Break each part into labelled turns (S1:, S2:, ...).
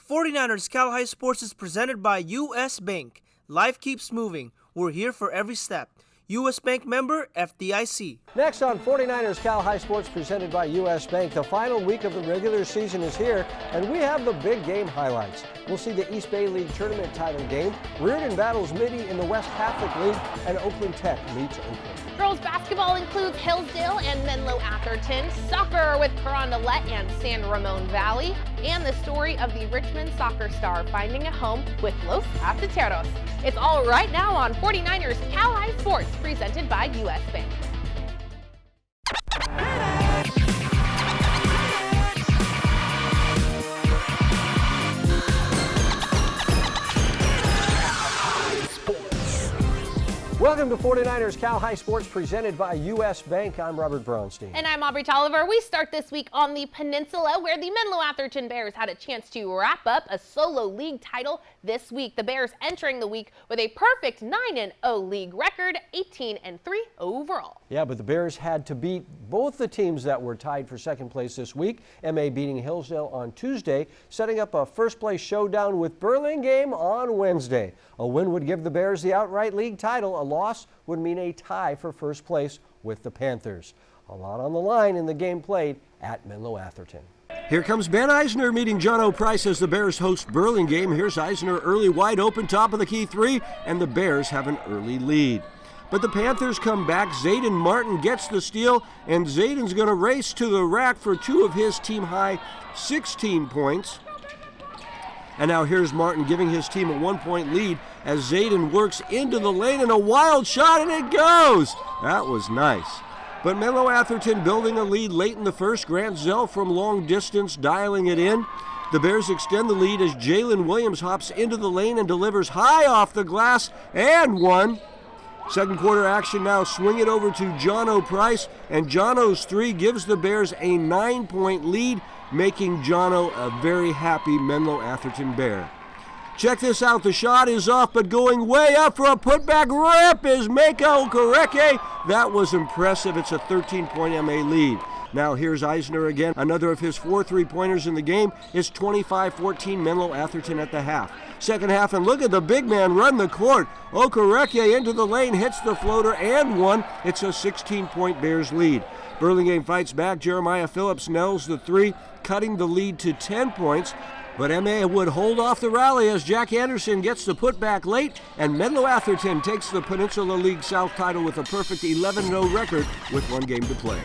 S1: 49ers sac-hi Sports is presented by U.S. Bank. Life keeps moving. We're here for every step. U.S. Bank member FDIC.
S2: Next on 49ers sac-hi Sports presented by U.S. Bank, the final week of the regular season is here, and we have the big game highlights. We'll see the East Bay League tournament title game. Reardon battles Midi in the West Catholic League, and Oakland Tech meets Oakland.
S3: Girls basketball includes Hillsdale and Menlo Atherton, soccer with Carondelet and San Ramon Valley, and the story of the Richmond soccer star finding a home with Los Cafeteros. It's all right now on 49ers sac-hi Sports, presented by U.S. Bank.
S2: Welcome to 49ers sac-hi Sports presented by U.S. Bank. I'm Robert Braunstein.
S3: And I'm Aubrey Tolliver. We start this week on the peninsula where the Menlo Atherton Bears had a chance to wrap up a solo league title this week. The Bears entering the week with a perfect 9-0 league record, 18-3 overall.
S2: Yeah, but the Bears had to beat both the teams that were tied for second place this week. MA beating Hillsdale on Tuesday, setting up a first place showdown with Burlingame on Wednesday. A win would give the Bears the outright league title. A loss would mean a tie for first place with the Panthers. A lot on the line in the game played at Menlo Atherton.
S4: Here comes Ben Eisner meeting John O'Price as the Bears host Burlingame. Here's Eisner early wide open, top of the key three, and the Bears have an early lead. But the Panthers come back. Zayden Martin gets the steal, and Zayden's going to race to the rack for two of his team high 16 points. And now here's Martin giving his team a 1-point lead as Zayden works into the lane and a wild shot, and it goes. That was nice. But Menlo Atherton building a lead late in the first. Grant Zell from long distance dialing it in. The Bears extend the lead as Jalen Williams hops into the lane and delivers high off the glass and one. Second quarter action now. Swing it over to John O'Price, and Jono's three gives the Bears a 9-point lead, making Jono a very happy Menlo Atherton Bear. Check this out. The shot is off, but going way up for a putback rip is Mako Okereke. That was impressive. It's a 13-point MA lead. Now here's Eisner again. Another of his 4 3-pointers in the game is 25-14 Menlo Atherton at the half. Second half, and look at the big man run the court. Okereke into the lane, hits the floater and one. It's a 16-point Bears lead. Burlingame fights back. Jeremiah Phillips nails the three, cutting the lead to 10 points. But MA would hold off the rally as Jack Anderson gets the putback late, and Menlo Atherton takes the Peninsula League South title with a perfect 11-0 record with 1 game to play.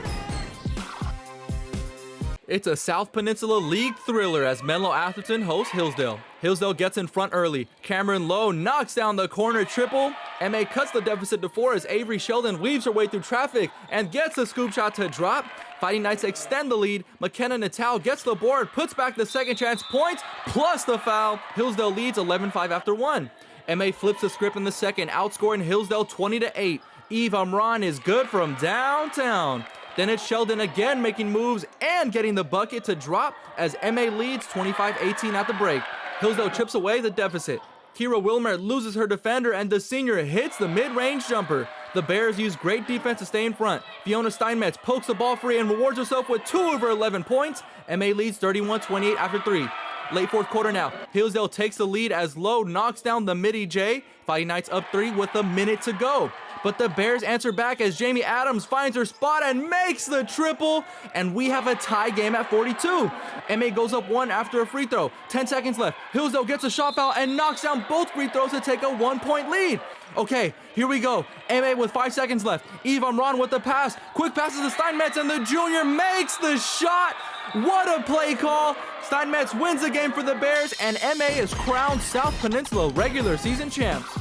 S5: It's a South Peninsula League thriller as Menlo Atherton hosts Hillsdale. Hillsdale gets in front early. Cameron Lowe knocks down the corner triple. MA cuts the deficit to 4 as Avery Sheldon weaves her way through traffic and gets the scoop shot to drop. Fighting Knights extend the lead. McKenna Natal gets the board, puts back the second chance points, plus the foul. Hillsdale leads 11-5 after 1. MA flips the script in the second, outscoring Hillsdale 20-8. Eve Amran is good from downtown. Then it's Sheldon again making moves and getting the bucket to drop as MA leads 25-18 at the break. Hillsdale chips away the deficit. Kira Wilmer loses her defender and the senior hits the mid-range jumper. The Bears use great defense to stay in front. Fiona Steinmetz pokes the ball free and rewards herself with 2 of her 11 points. MA leads 31-28 after 3. Late fourth quarter now. Hillsdale takes the lead as Lowe knocks down the Midi J. Fighting Knights up 3 with a minute to go. But the Bears answer back as Jamie Adams finds her spot and makes the triple. And we have a tie game at 42. MA goes up 1 after a free throw. 10 seconds left. Hillsdale gets a shot foul and knocks down both free throws to take a 1-point lead. Okay, here we go. MA with 5 seconds left. Eve Amran with the pass. Quick passes to Steinmetz and the junior makes the shot. What a play call. Steinmetz wins the game for the Bears and MA is crowned South Peninsula regular season champs.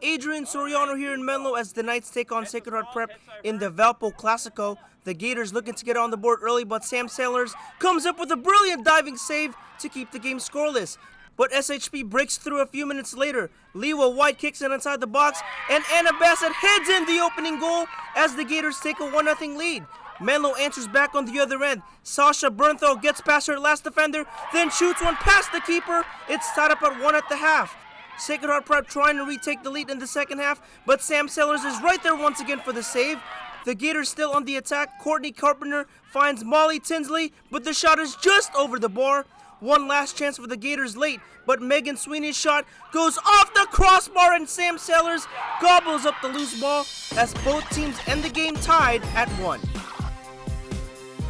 S1: Adrian Soriano here in Menlo as the Knights take on Sacred Heart Prep in the Valpo Classico. The Gators looking to get on the board early, but Sam Sailors comes up with a brilliant diving save to keep the game scoreless. But SHP breaks through a few minutes later. Lewa White kicks it inside the box, and Anna Bassett heads in the opening goal as the Gators take a 1-0 lead. Menlo answers back on the other end. Sasha Bernthal gets past her last defender, then shoots one past the keeper. It's tied up at 1 at the half. Sacred Heart Prep trying to retake the lead in the second half, but Sam Sellers is right there once again for the save. The Gators still on the attack. Courtney Carpenter finds Molly Tinsley, but the shot is just over the bar. One last chance for the Gators late, but Megan Sweeney's shot goes off the crossbar and Sam Sailors gobbles up the loose ball as both teams end the game tied at 1.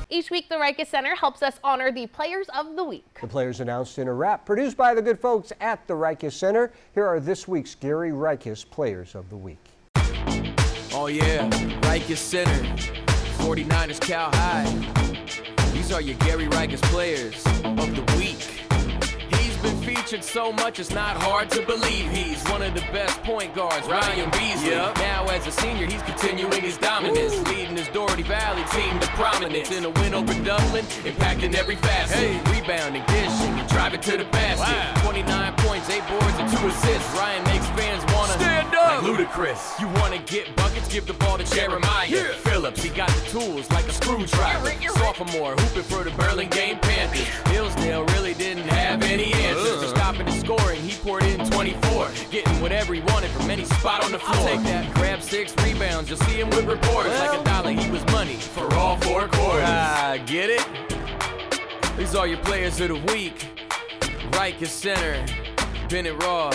S3: Each week, the Rikus Center helps us honor the Players of the Week.
S2: The players announced in a wrap produced by the good folks at the Rikus Center. Here are this week's Gary Rikus Players of the Week.
S6: Oh yeah, Rikus Center, 49ers Cal High. These are your Gary Rikus Players of the Week. He's been featured so much it's not hard to believe he's one of the best point guards, Ryan Beasley. Yep. Now as a senior, he's continuing his dominance, leading his Doherty Valley team to prominence in a win over Dublin, impacting every facet. Rebounding, dishing, and driving to the basket. 29 points, 8 boards, and 2 assists. Ryan makes fans wanna stand up like ludicrous. You wanna get buckets, give the ball to Jeremiah Phillips. He got the tools like a screwdriver. Sophomore hooping for the Burlingame Panthers. Hillsdale really didn't have any answers. To stopping the scoring, he poured in 24, getting whatever he wanted from any spot on the floor. Take that, grab 6 rebounds. You'll see him with reporters like a dollar. He was money for all 4 quarters. Get it? These are your Players of the Week. Rikus Center, Bennett Raw,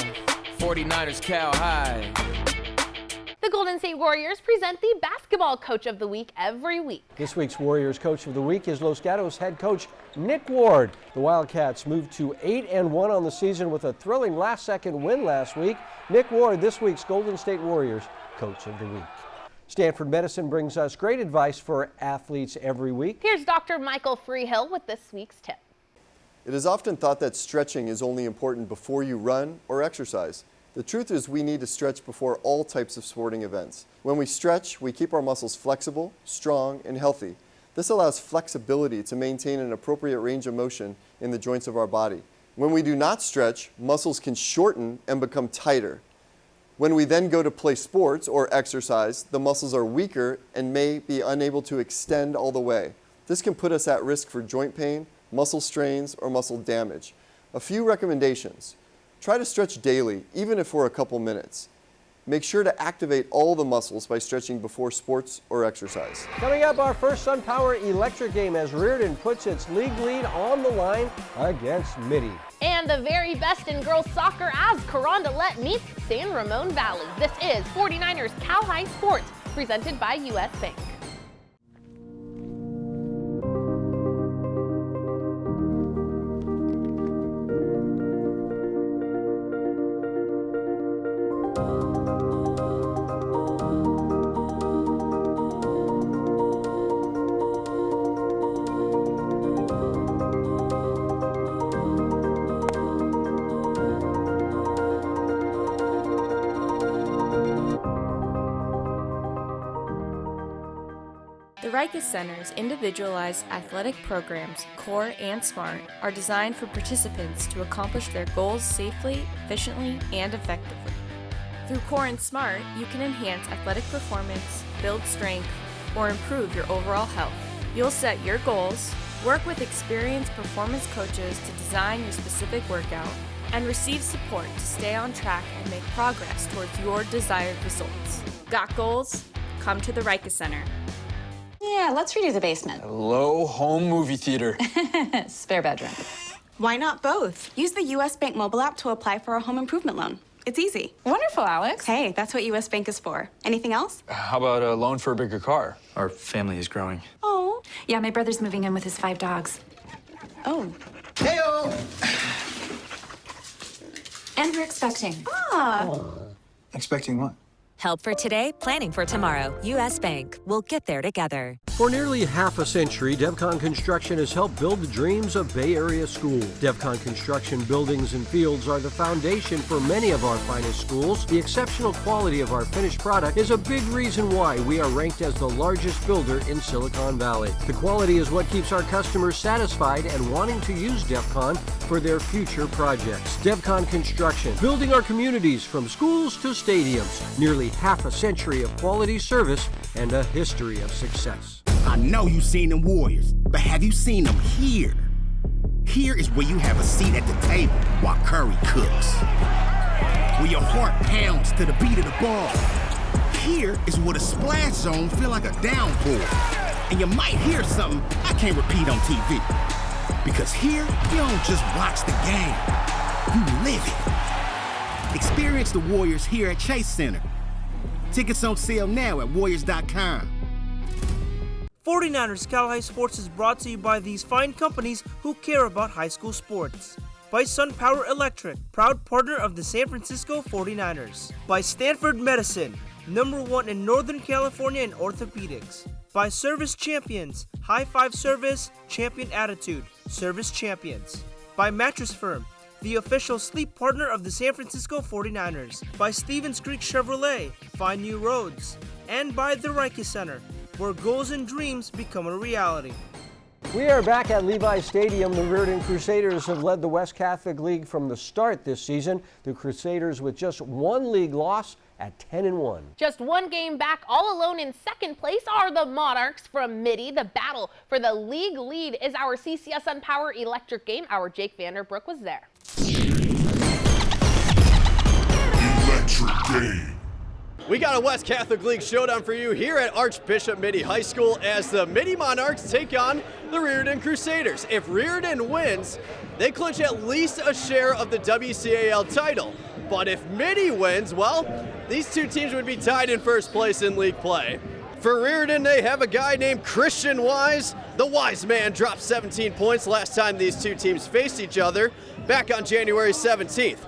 S6: 49ers Cal High.
S3: The Golden State Warriors present the Basketball Coach of the Week every week.
S2: This week's Warriors Coach of the Week is Los Gatos head coach Nick Ward. The Wildcats moved to 8-1 on the season with a thrilling last-second win last week. Nick Ward, this week's Golden State Warriors Coach of the Week. Stanford Medicine brings us great advice for athletes every week.
S3: Here's Dr. Michael Freehill with this week's tip.
S7: It is often thought that stretching is only important before you run or exercise. The truth is we need to stretch before all types of sporting events. When we stretch, we keep our muscles flexible, strong, and healthy. This allows flexibility to maintain an appropriate range of motion in the joints of our body. When we do not stretch, muscles can shorten and become tighter. When we then go to play sports or exercise, the muscles are weaker and may be unable to extend all the way. This can put us at risk for joint pain, muscle strains, or muscle damage. A few recommendations. Try to stretch daily, even if for a couple minutes. Make sure to activate all the muscles by stretching before sports or exercise.
S2: Coming up, our first SunPower electric game as Reardon puts its league lead on the line against Mitty.
S3: And the very best in girls soccer as Carondelet meets San Ramon Valley. This is 49ers Cal High Sports, presented by U.S. Bank.
S8: The Rikus Center's individualized athletic programs, Core and Smart, are designed for participants to accomplish their goals safely, efficiently, and effectively. Through Core and Smart, you can enhance athletic performance, build strength, or improve your overall health. You'll set your goals, work with experienced performance coaches to design your specific workout, and receive support to stay on track and make progress towards your desired results. Got goals? Come to the Rikus Center.
S9: Yeah, let's redo the basement.
S10: Hello, home movie theater.
S9: Spare bedroom.
S11: Why not both? Use the U.S. Bank mobile app to apply for a home improvement loan. It's easy.
S9: Wonderful, Alex.
S11: Hey, that's what U.S. Bank is for. Anything else?
S10: How about a loan for a bigger car? Our family is growing.
S11: Oh.
S9: Yeah, my brother's moving in with his 5 dogs.
S11: Oh.
S10: Hey-o!
S9: And we're expecting.
S10: Expecting what?
S12: Help for today, planning for tomorrow. U.S. Bank. We'll get there together.
S4: For nearly half a century, Devcon Construction has helped build the dreams of Bay Area schools. Devcon Construction buildings and fields are the foundation for many of our finest schools. The exceptional quality of our finished product is a big reason why we are ranked as the largest builder in Silicon Valley. The quality is what keeps our customers satisfied and wanting to use Devcon for their future projects. Devcon Construction, building our communities from schools to stadiums. Nearly half a century of quality service and a history of success.
S13: I know you've seen them Warriors, but have you seen them here? Here is where you have a seat at the table while Curry cooks. Where your heart pounds to the beat of the ball. Here is where the splash zone feel like a downpour. And you might hear something I can't repeat on TV. Because here, you don't just watch the game, you live it. Experience the Warriors here at Chase Center. Tickets on sale now at Warriors.com.
S1: 49ers Cal-Hi Sports is brought to you by these fine companies who care about high school sports. By SunPower Electric, proud partner of the San Francisco 49ers. By Stanford Medicine, #1 in Northern California in orthopedics. By Service Champions, High Five Service, Champion Attitude, Service Champions. By Mattress Firm, the official sleep partner of the San Francisco 49ers. By Stevens Creek Chevrolet, find new roads. And by the Reich Center, where goals and dreams become a reality.
S2: We are back at Levi Stadium. The Reardon Crusaders have led the West Catholic League from the start this season. The Crusaders with just one league loss at 10-1.
S3: Just one game back, all alone in second place, are the Monarchs from Mitty. The battle for the league lead is our CCS SunPower Electric game. Our Jake Vanderbrook was there.
S14: Electric game. We got a West Catholic League showdown for you here at Archbishop Mitty High School as the Mitty Monarchs take on the Reardon Crusaders. If Reardon wins, they clinch at least a share of the WCAL title. But if Mitty wins, well, these two teams would be tied in first place in league play. For Reardon, they have a guy named Christian Wise. The Wise man dropped 17 points last time these two teams faced each other back on January 17th.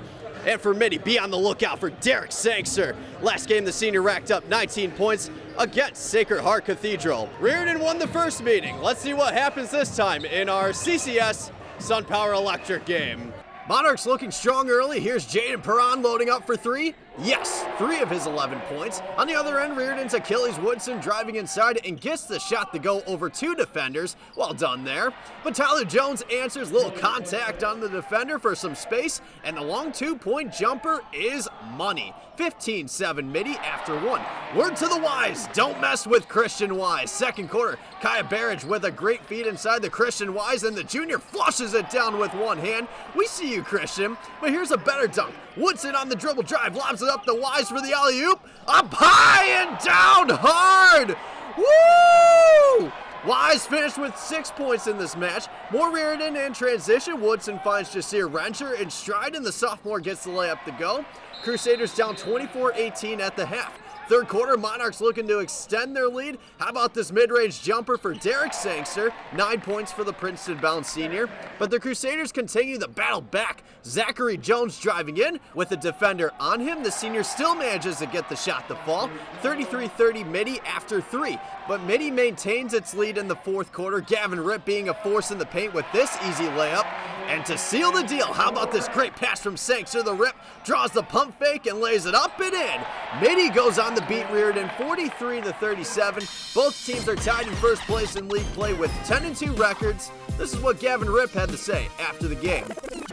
S14: And for Mitty, be on the lookout for Derek Sangster. Last game, the senior racked up 19 points against Sacred Heart Cathedral. Reardon won the first meeting. Let's see what happens this time in our CCS SunPower Electric game. Monarchs looking strong early. Here's Jaden Perron loading up for three. Yes, 3 of his 11 points. On the other end, Reardon's Achilles Woodson driving inside and gets the shot to go over 2 defenders. Well done there. But Tyler Jones answers, little contact on the defender for some space, and the long 2-point jumper is money. 15-7 Mitty after 1. Word to the Wise, don't mess with Christian Wise. Second quarter, Kaya Barrage with a great feed inside the Christian Wise, and the junior flushes it down with one hand. We see you, Christian, but here's a better dunk. Woodson on the dribble drive, lobs it up to Wise for the alley-oop. Up high and down hard! Woo! Wise finished with 6 points in this match. More Reardon in transition. Woodson finds Jasir Rencher in stride, and the sophomore gets the layup to go. Crusaders down 24-18 at the half. Third quarter, Monarchs looking to extend their lead. How about this mid-range jumper for Derek Sangster? 9 points for the Princeton-bound senior. But the Crusaders continue the battle back. Zachary Jones driving in. With a defender on him, the senior still manages to get the shot to fall. 33-30 Mitty after 3. But Mitty maintains its lead in the fourth quarter. Gavin Ripp being a force in the paint with this easy layup. And to seal the deal, how about this great pass from Sangster? The Rip draws the pump fake and lays it up and in. Mitty goes on to beat Reardon 43-37. Both teams are tied in first place in league play with 10-2 records. This is what Gavin Ripp had to say after the game.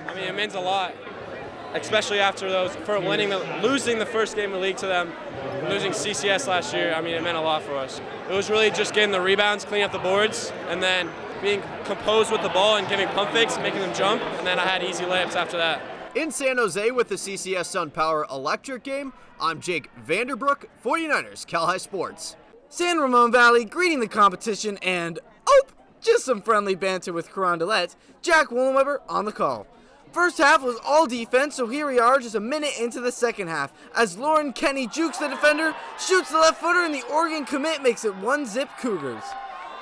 S15: I mean, it means a lot, especially after losing the first game of the league to them, losing CCS last year. I mean, it meant a lot for us. It was really just getting the rebounds, cleaning up the boards, and then being composed with the ball and giving pump fakes and making them jump, and then I had easy layups after that.
S14: In San Jose with the CCS SunPower Electric game, I'm Jake Vanderbrook, 49ers Cal-Hi Sports.
S16: San Ramon Valley greeting the competition and, just some friendly banter with Carondelet. Jack Wollenweber on the call. First half was all defense, so here we are just a minute into the second half as Lauren Kenny jukes the defender, shoots the left footer, and the Oregon commit makes it 1-zip Cougars.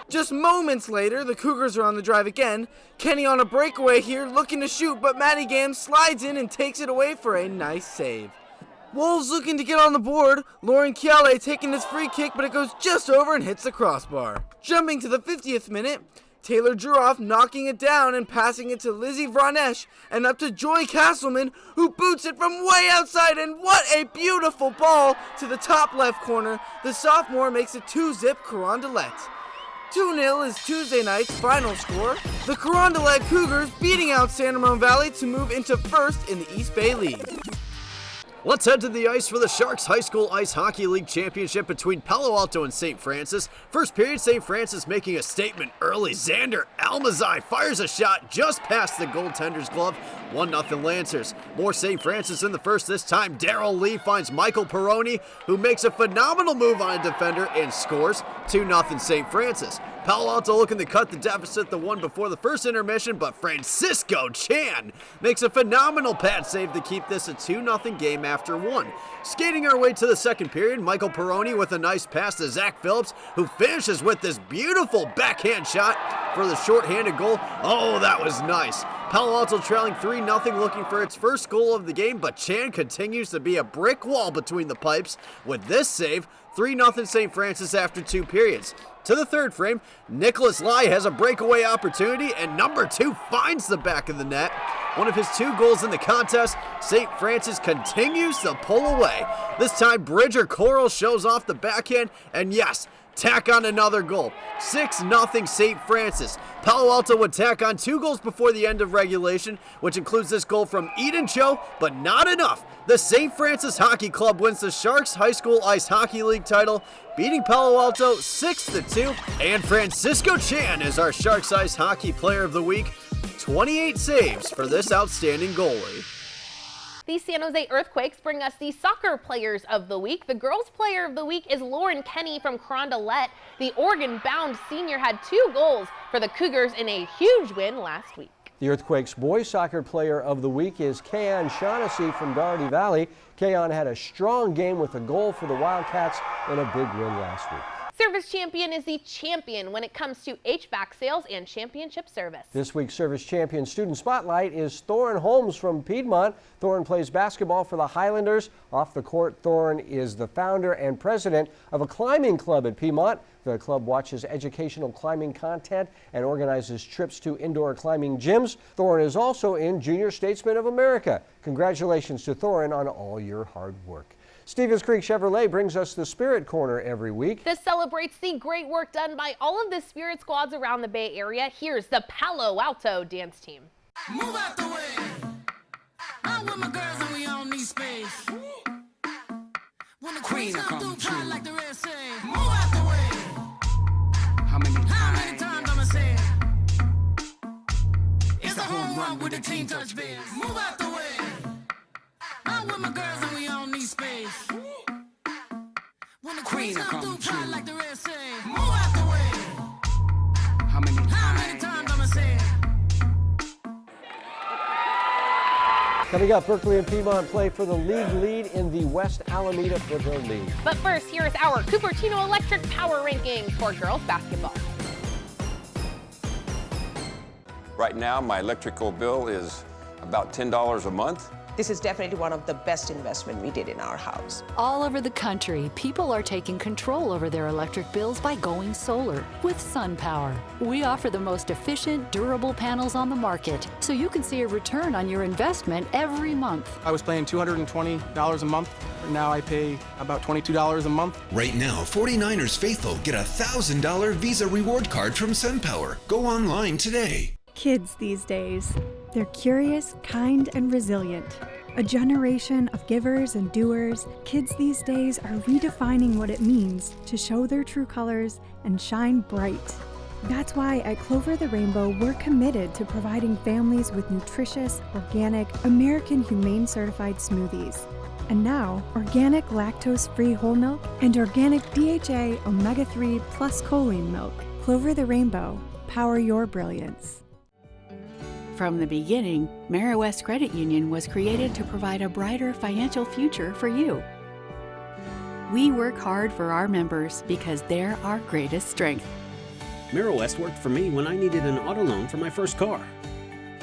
S16: Just moments later, the Cougars are on the drive again. Kenny on a breakaway here, looking to shoot, but Matty Gam slides in and takes it away for a nice save. Wolves looking to get on the board. Lauren Chiale taking this free kick, but it goes just over and hits the crossbar. Jumping to the 50th minute, Taylor Druroff knocking it down and passing it to Lizzie Vranesh and up to Joy Castleman, who boots it from way outside, and what a beautiful ball to the top left corner. The sophomore makes it 2-zip Carondelet. 2-0 is Tuesday night's final score. The Carondelet Cougars beating out San Ramon Valley to move into first in the East Bay League.
S14: Let's head to the ice for the Sharks High School Ice Hockey League Championship between Palo Alto and St. Francis. First period, St. Francis making a statement early. Xander Almazai fires a shot just past the goaltender's glove. 1-0 Lancers. More St. Francis in the first this time. Darryl Lee finds Michael Peroni, who makes a phenomenal move on a defender and scores. 2-0 St. Francis. Palo Alto looking to cut the deficit the one before the first intermission, but Francisco Chan makes a phenomenal pad save to keep this a 2-0 game after one. Skating our way to the second period, Michael Peroni with a nice pass to Zach Phillips, who finishes with this beautiful backhand shot for the shorthanded goal. Oh, that was nice. Palo Alto trailing 3-0 looking for its first goal of the game, but Chan continues to be a brick wall between the pipes with this save. 3-0 St. Francis after 2 periods. To the third frame, Nicholas Lai has a breakaway opportunity, and number 2 finds the back of the net. One of his 2 goals in the contest, St. Francis continues to pull away. This time, Bridger Coral shows off the backhand, and yes, tack on another goal. 6-0 St. Francis. Palo Alto would tack on 2 goals before the end of regulation, which includes this goal from Eden Cho, but not enough. The St. Francis Hockey Club wins the Sharks High School Ice Hockey League title, beating Palo Alto 6-2, and Francisco Chan is our Sharks Ice Hockey Player of the Week. 28 saves for this outstanding goalie.
S3: The San Jose Earthquakes bring us the Soccer Players of the Week. The Girls Player of the Week is Lauren Kenny from Carondelet. The Oregon-bound senior had 2 goals for the Cougars in a huge win last week.
S2: The Earthquakes Boys Soccer Player of the Week is Kayan Shaughnessy from Doherty Valley. Kayan had a strong game with a goal for the Wildcats in a big win last week.
S3: Service Champion is the champion when it comes to HVAC sales and championship service.
S2: This week's Service Champion Student Spotlight is Thorin Holmes from Piedmont. Thorin plays basketball for the Highlanders. Off the court, Thorin is the founder and president of a climbing club at Piedmont. The club watches educational climbing content and organizes trips to indoor climbing gyms. Thorin is also in Junior Statesman of America. Congratulations to Thorin on all your hard work. Stevens Creek Chevrolet brings us the Spirit Corner every week.
S3: This celebrates the great work done by all of the Spirit squads around the Bay Area. Here's the Palo Alto dance team.
S17: Move out the way. I'm with my girls and we all need space. When the queen come through, fly like the rest say. Move out the way. How many times I'ma say it? It's a home run with the team touch base. Move out the way. I'm with my girls and we all need space. When the queen come through, fly like the rest say. Move out the way. How many times I'ma say it?
S2: Coming up, Berkeley and Piedmont play for the league lead in the West Alameda Foothill League.
S3: But first, here is our Cupertino Electric Power Rankings for girls basketball.
S18: Right now, my electrical bill is about $10 a month.
S19: This is definitely one of the best investments we did in our house.
S20: All over the country, people are taking control over their electric bills by going solar with SunPower. We offer the most efficient, durable panels on the market, so you can see a return on your investment every month.
S21: I was paying $220 a month. Now I pay about $22 a month.
S22: Right now, 49ers faithful get a $1,000 Visa reward card from SunPower. Go online today.
S23: Kids these days, they're curious, kind, and resilient. A generation of givers and doers, kids these days are redefining what it means to show their true colors and shine bright. That's why at Clover the Rainbow, we're committed to providing families with nutritious, organic, American Humane certified smoothies. And now, organic lactose-free whole milk and organic DHA omega-3 plus choline milk. Clover the Rainbow, power your brilliance.
S24: From the beginning, Mara-West Credit Union was created to provide a brighter financial future for you. We work hard for our members because they're our greatest strength.
S25: Mara-West worked for me when I needed an auto loan for my first car.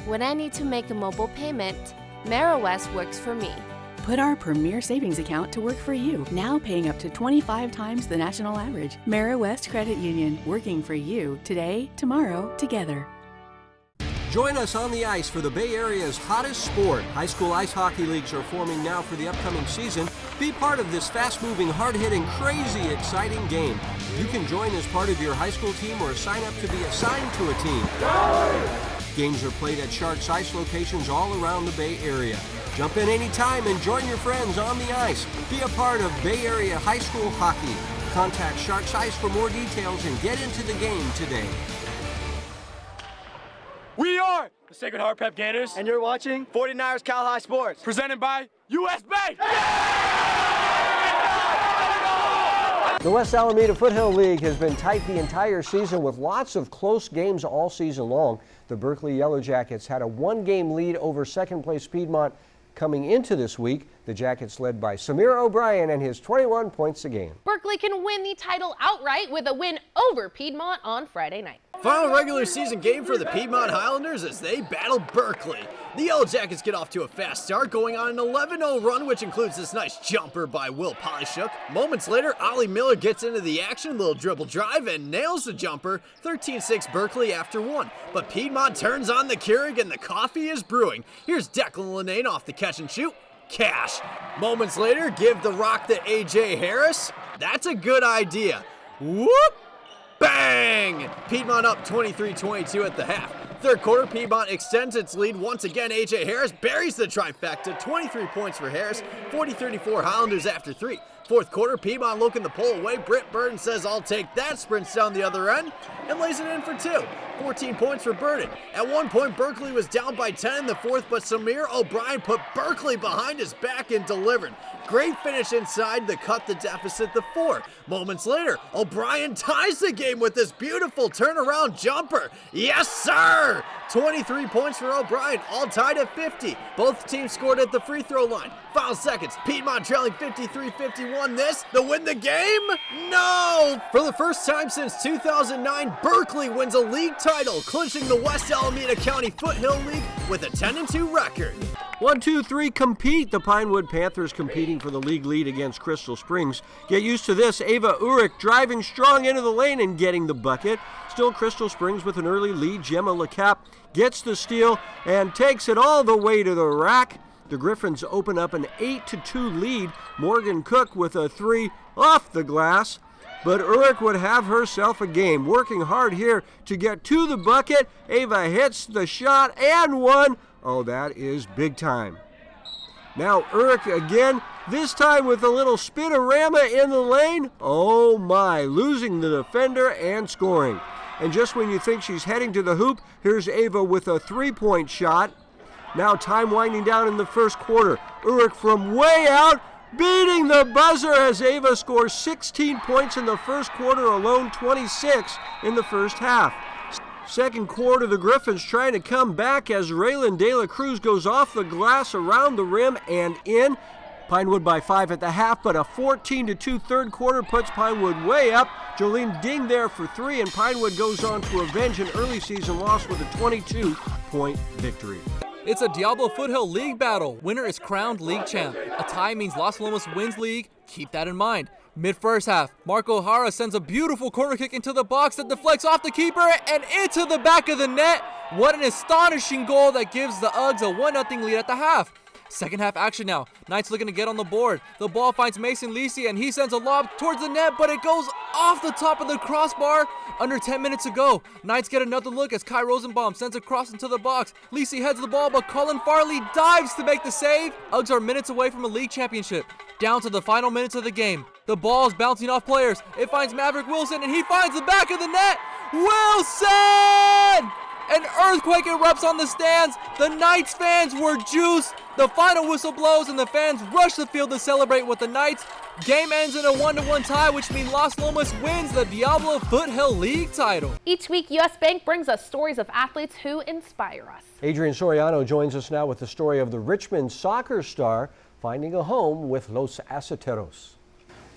S26: When I need to make a mobile payment, Mara-West works for me.
S24: Put our premier savings account to work for you, now paying up to 25 times the national average. Mara-West Credit Union, working for you today, tomorrow, together.
S4: Join us on the ice for the Bay Area's hottest sport. High school ice hockey leagues are forming now for the upcoming season. Be part of this fast-moving, hard-hitting, crazy, exciting game. You can join as part of your high school team or sign up to be assigned to a team. Games are played at Sharks Ice locations all around the Bay Area. Jump in anytime and join your friends on the ice. Be a part of Bay Area high school hockey. Contact Sharks Ice for more details and get into the game today.
S27: We are the Sacred Heart Prep Gators, and you're watching 49ers Cal High Sports, presented by U.S. Bank.
S2: The West Alameda Foothill League has been tight the entire season with lots of close games all season long. The Berkeley Yellow Jackets had a one-game lead over second-place Piedmont coming into this week. The Jackets led by Samir O'Brien and his 21 points a game.
S3: Berkeley can win the title outright with a win over Piedmont on Friday night.
S14: Final regular season game for the Piedmont Highlanders as they battle Berkeley. The Yellow Jackets get off to a fast start, going on an 11-0 run, which includes this nice jumper by Will Polishuk. Moments later, Ollie Miller gets into the action, little dribble drive, and nails the jumper. 13-6 Berkeley after one. But Piedmont turns on the Keurig and the coffee is brewing. Here's Declan Linane off the catch and shoot. Cash. Moments later, give the rock to A.J. Harris. That's a good idea. Whoop! Bang! Piedmont up 23-22 at the half. Third quarter, Piedmont extends its lead. Once again, A.J. Harris buries the trifecta. 23 points for Harris. 40-34 Highlanders after three. Fourth quarter, Piedmont looking the pull away. Britt Burden says, "I'll take that," sprints down the other end, and lays it in for two. 14 points for Burden. At one point, Berkeley was down by 10 in the fourth, but Samir O'Brien put Berkeley behind his back and delivered. Great finish inside to cut the deficit to 4. Moments later, O'Brien ties the game with this beautiful turnaround jumper. Yes, sir! 23 points for O'Brien, all tied at 50. Both teams scored at the free throw line. Final seconds, Piedmont trailing 53-51. This to win the game? No! For the first time since 2009, Berkeley wins a league title, clinching the West Alameda County Foothill League with a 10-2 record.
S4: 1, 2, 3, compete. The Pinewood Panthers competing for the league lead against Crystal Springs. Get used to this. Ava Urich driving strong into the lane and getting the bucket. Still Crystal Springs with an early lead. Gemma LeCap gets the steal and takes it all the way to the rack. The Griffins open up an 8-2 lead. Morgan Cook with a 3 off the glass. But Urich would have herself a game. Working hard here to get to the bucket. Ava hits the shot and one. Oh, that is big time. Now Urich again, this time with a little spinorama in the lane. Oh my, losing the defender and scoring. And just when you think she's heading to the hoop, here's Ava with a three-point shot. Now time winding down in the first quarter. Urich from way out, beating the buzzer as Ava scores 16 points in the first quarter alone, 26 in the first half. Second quarter, the Griffins trying to come back as Raylan De La Cruz goes off the glass around the rim and in. Pinewood by 5 at the half, but a 14-2 third quarter puts Pinewood way up. Jolene Ding there for 3, and Pinewood goes on to avenge an early season loss with a 22-point victory.
S5: It's a Diablo Foothill League battle. Winner is crowned league champ. A tie means Los Lomos wins league. Keep that in mind. Mid-first half, Mark O'Hara sends a beautiful corner kick into the box that deflects off the keeper and into the back of the net. What an astonishing goal that gives the Uggs a 1-0 lead at the half. Second half action now. Knights looking to get on the board. The ball finds Mason Lisi and he sends a lob towards the net, but it goes off the top of the crossbar. Under 10 minutes to go. Knights get another look as Kai Rosenbaum sends a cross into the box. Lisi heads the ball, but Colin Farley dives to make the save. Uggs are minutes away from a league championship. Down to the final minutes of the game. The ball is bouncing off players. It finds Maverick Wilson and he finds the back of the net. Wilson! An earthquake erupts on the stands. The Knights fans were juiced. The final whistle blows and the fans rush the field to celebrate with the Knights. Game ends in a 1-1 tie, which means Los Lomos wins the Diablo Foothill League title.
S3: Each week, U.S. Bank brings us stories of athletes who inspire us.
S2: Adrian Soriano joins us now with the story of the Richmond soccer star finding a home with Los Aceteros.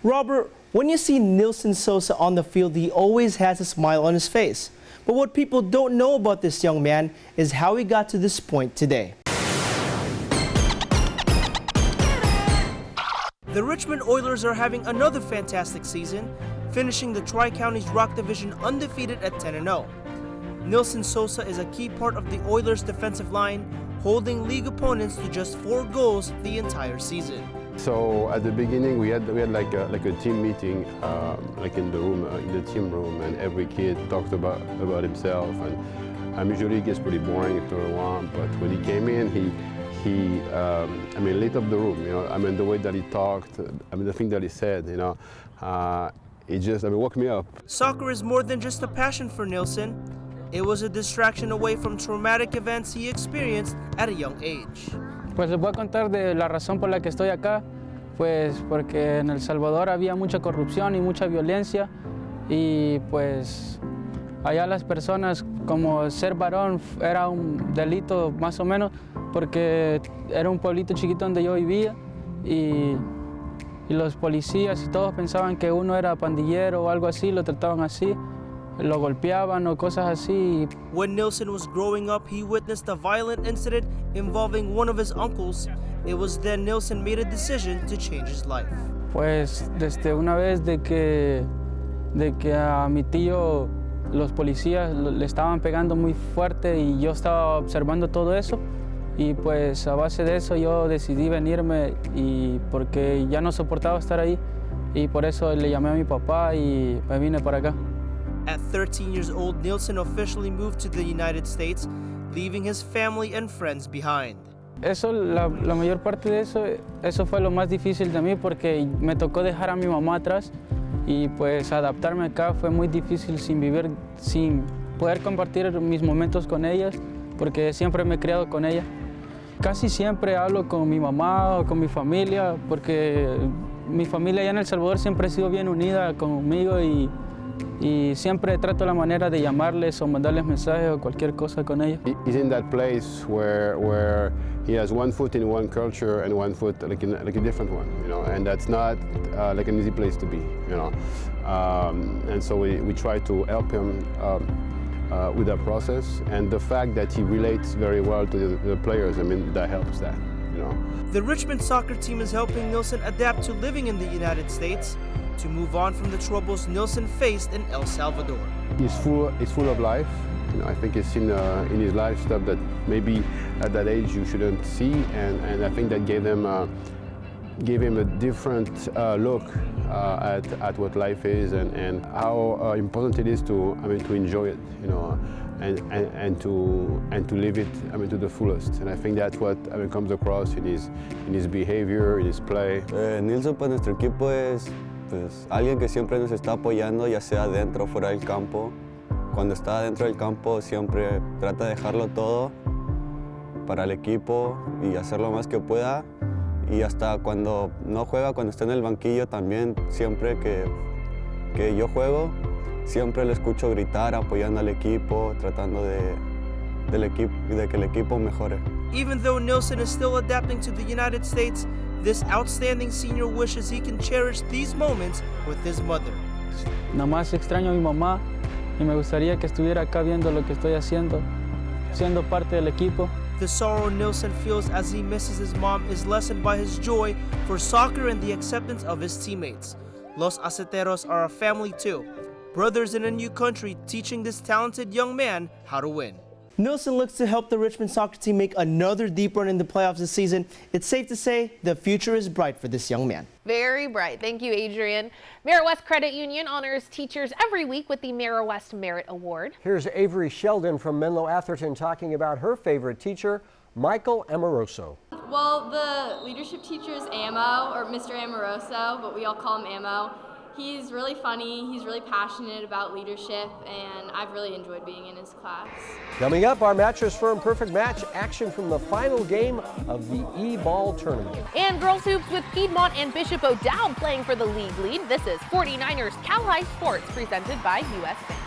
S1: Robert, when you see Nilson Sosa on the field, he always has a smile on his face. But what people don't know about this young man is how he got to this point today. The Richmond Oilers are having another fantastic season, finishing the Tri-Counties Rock Division undefeated at 10-0. Nilson Sosa is a key part of the Oilers' defensive line, holding league opponents to just 4 goals the entire season.
S6: So at the beginning we had like a team meeting, like in the room, in the team room, and every kid talked about himself. And usually it gets pretty boring after a while. But when he came in, he lit up the room. You know, the way that he talked, the thing that he said. You know, it just woke me up.
S1: Soccer is more than just a passion for Nilson. It was a distraction away from traumatic events he experienced at a young age.
S7: Pues les voy a contar de la razón por la que estoy acá. pues porque en El Salvador había mucha corrupción y mucha violencia y pues allá las personas, como ser varón era un delito más o menos, porque era un pueblito chiquito donde yo vivía y los policías y todos pensaban que uno era pandillero o algo así, lo trataban así, lo golpeaban o cosas así.
S1: When Nilson was growing up, he witnessed a violent incident involving one of his uncles. It was then Nilson made a decision to change his life.
S7: Pues desde una vez de que a mi tío los policías le estaban pegando muy fuerte y yo estaba observando todo eso y pues a base de eso yo decidí venirme y porque ya no soportaba estar ahí y por eso le llamé a mi papá y me vine para acá.
S1: At 13 years old, Nilson officially moved to the United States, leaving his family and friends behind.
S7: Eso, la mayor parte de eso fue lo más difícil de mí porque me tocó dejar a mi mamá atrás y pues adaptarme acá fue muy difícil sin poder compartir mis momentos con ellas porque siempre me he criado con ella. Casi siempre hablo con mi mamá o con mi familia porque mi familia allá en El Salvador siempre ha sido bien unida conmigo y siempre trato la manera de llamarles o mandarles mensajes o cualquier cosa con ellos.
S6: He's in that place where he has one foot in one culture and one foot like a different one, you know, and that's not like an easy place to be, you know. And so we try to help him with that process, and the fact that he relates very well to the players, I mean, that helps that, you know.
S1: The Richmond soccer team is helping Nilson adapt to living in the United States, to move on from the troubles Nilson faced in El Salvador.
S6: He's full of life. You know, I think he's seen in his life stuff that maybe at that age you shouldn't see, and I think that gave him a different look at what life is and how important it is to enjoy it, you know, and to live it to the fullest. And I think that's what comes across in his behavior, in his play.
S8: Nilson para nuestro equipo es pues alguien que siempre nos está apoyando, ya sea dentro o fuera del campo. Cuando está dentro del campo siempre trata de dejarlo todo para el equipo y hacer lo más que pueda. Y hasta cuando no juega, cuando está en el banquillo también, siempre que yo juego, siempre lo escucho gritar, apoyando al equipo, tratando de que el equipo mejore.
S1: Even though Nilson is still adapting to the United States, this outstanding senior wishes he can cherish these moments with his mother.
S7: Nada más extraño a mi mamá y me gustaría que estuviera acá viendo lo que estoy haciendo, siendo parte del equipo.
S1: The sorrow Nilson feels as he misses his mom is lessened by his joy for soccer and the acceptance of his teammates. Los Aceteros are a family too, brothers in a new country teaching this talented young man how to win. Nilson looks to help the Richmond soccer team make another deep run in the playoffs this season. It's safe to say the future is bright for this young man.
S3: Very bright. Thank you, Adrian. Mara West Credit Union honors teachers every week with the Mara West Merit Award.
S2: Here's Avery Sheldon from Menlo Atherton talking about her favorite teacher, Michael Amoroso.
S9: Well, the leadership teacher is Amo, or Mr. Amoroso, but we all call him Amo. He's really funny, he's really passionate about leadership, and I've really enjoyed being in his class.
S2: Coming up, our Mattress Firm Perfect Match action from the final game of the E-Ball tournament.
S3: And girls hoops with Piedmont and Bishop O'Dowd playing for the league lead. This is 49ers Cal-Hi Sports presented by US Bank.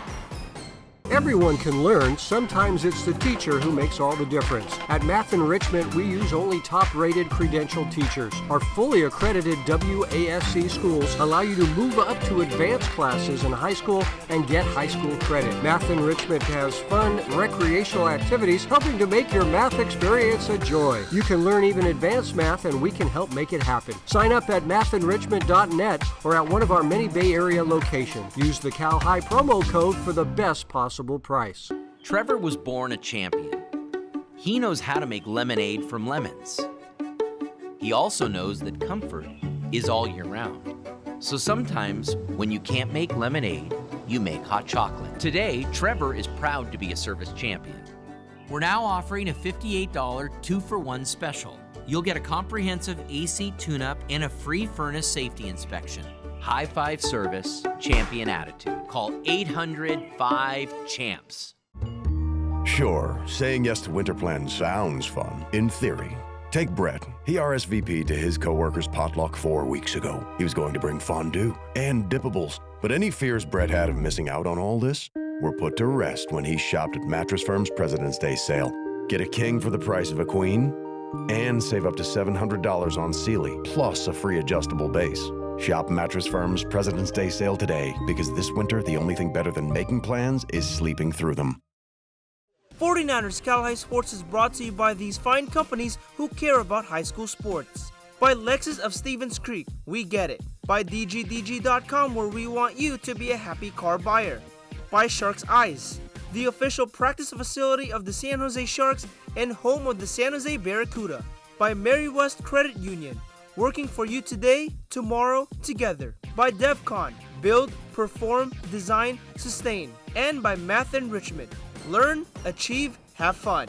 S4: Everyone can learn. Sometimes it's the teacher who makes all the difference. At Math Enrichment, we use only top-rated credentialed teachers. Our fully accredited WASC schools allow you to move up to advanced classes in high school and get high school credit. Math Enrichment has fun, recreational activities helping to make your math experience a joy. You can learn even advanced math, and we can help make it happen. Sign up at mathenrichment.net or at one of our many Bay Area locations. Use the Cal-Hi promo code for the best possible price.
S10: Trevor was born a champion. He knows how to make lemonade from lemons. He also knows that comfort is all year round. So sometimes, when you can't make lemonade, you make hot chocolate. Today, Trevor is proud to be a service champion. We're now offering a $58 2-for-1 special. You'll get a comprehensive AC tune-up and a free furnace safety inspection. High five service, champion attitude. Call 800-5-CHAMPS.
S11: Sure, saying yes to winter plans sounds fun, in theory. Take Brett. He RSVP'd to his coworker's potluck 4 weeks ago. He was going to bring fondue and dippables. But any fears Brett had of missing out on all this were put to rest when he shopped at Mattress Firm's President's Day sale. Get a king for the price of a queen and save up to $700 on Sealy, plus a free adjustable base. Shop Mattress Firm's President's Day sale today, because this winter, the only thing better than making plans is sleeping through them.
S1: 49ers Cal-Hi Sports is brought to you by these fine companies who care about high school sports. By Lexus of Stevens Creek, we get it. By DGDG.com, where we want you to be a happy car buyer. By Sharks Eyes, the official practice facility of the San Jose Sharks and home of the San Jose Barracuda. By Mary West Credit Union, working for you today, tomorrow, together. By DevCon, build, perform, design, sustain. And by Math Enrichment, learn, achieve, have fun.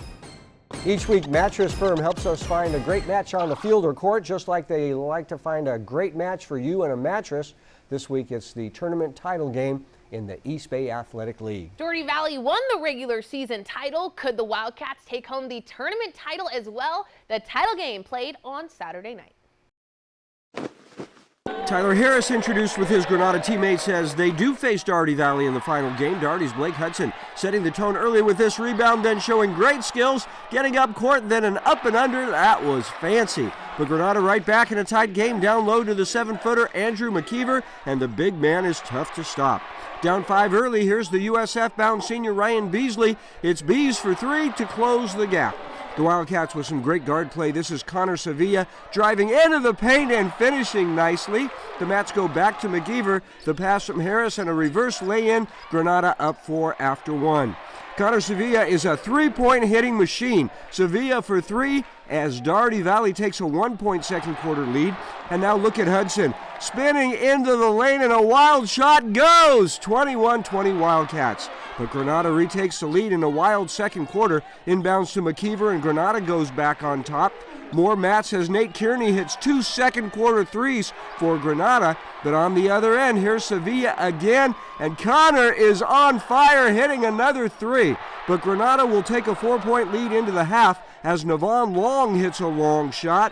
S2: Each week, Mattress Firm helps us find a great match on the field or court, just like they like to find a great match for you and a mattress. This week, it's the tournament title game in the East Bay Athletic League.
S3: Doherty Valley won the regular season title. Could the Wildcats take home the tournament title as well? The title game played on Saturday night.
S4: Tyler Harris introduced with his Granada teammates as they do face Doherty Valley in the final game. Doherty's Blake Hudson setting the tone early with this rebound, then showing great skills, getting up court, then an up and under. That was fancy. But Granada right back in a tight game, down low to the 7-footer Andrew McKeever, and the big man is tough to stop. Down 5 early, here's the USF-bound senior Ryan Beasley. It's Bees for 3 to close the gap. The Wildcats with some great guard play. This is Connor Sevilla driving into the paint and finishing nicely. The Mats go back to McGeever. The pass from Harris and a reverse lay-in. Granada up 4 after 1. Connor Sevilla is a three-point hitting machine. Sevilla for 3 as Doherty Valley takes a 1-point second quarter lead. And now look at Hudson spinning into the lane, and a wild shot goes. 21-20 Wildcats. But Granada retakes the lead in a wild second quarter. Inbounds to McKeever, and Granada goes back on top. More Mats as Nate Kearney hits 2 second quarter threes for Granada. But on the other end, here's Sevilla again, and Connor is on fire, hitting another 3. But Granada will take a 4-point lead into the half as Navon Long hits a long shot.